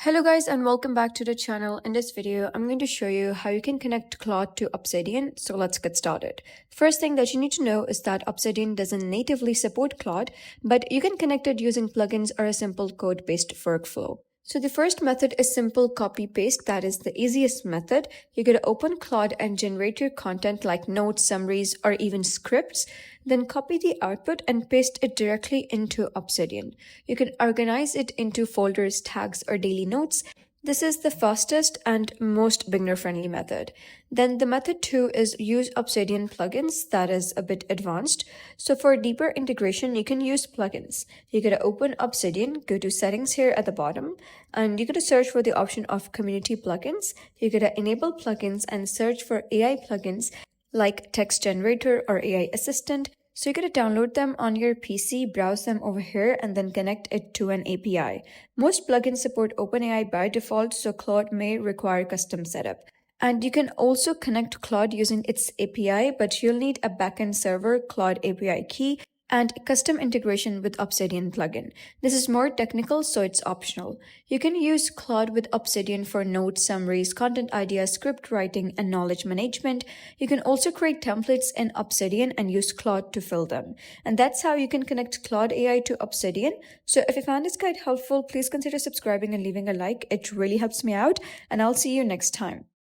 Hello guys and welcome back to the channel. In this video, I'm going to show you how you can connect Claude to Obsidian. So let's get started. First thing that you need to know is that Obsidian doesn't natively support Claude, but you can connect it using plugins or a simple code-based workflow. So the first method is simple copy paste. That is the easiest method. You're going to open Claude and generate your content like notes, summaries, or even scripts. Then copy the output and paste it directly into Obsidian. You can organize it into folders, tags, or daily notes. This is the fastest and most beginner-friendly method. Then the method 2 is use Obsidian plugins. That is a bit advanced. So for deeper integration, you can use plugins. You're going to open Obsidian, go to settings here at the bottom, and you're going to search for the option of community plugins. You're going to enable plugins and search for AI plugins like text generator or AI assistant. So you're going to download them on your PC, browse them over here, and then connect it to an API. Most plugins support OpenAI by default, so Claude may require custom setup. And you can also connect Claude using its API, but you'll need a backend server, Claude API key, and custom integration with Obsidian plugin. This is more technical, so it's optional. You can use Claude with Obsidian for notes, summaries, content ideas, script writing, and knowledge management. You can also create templates in Obsidian and use Claude to fill them. And that's how you can connect Claude AI to Obsidian. So if you found this guide helpful, please consider subscribing and leaving a like. It really helps me out, and I'll see you next time.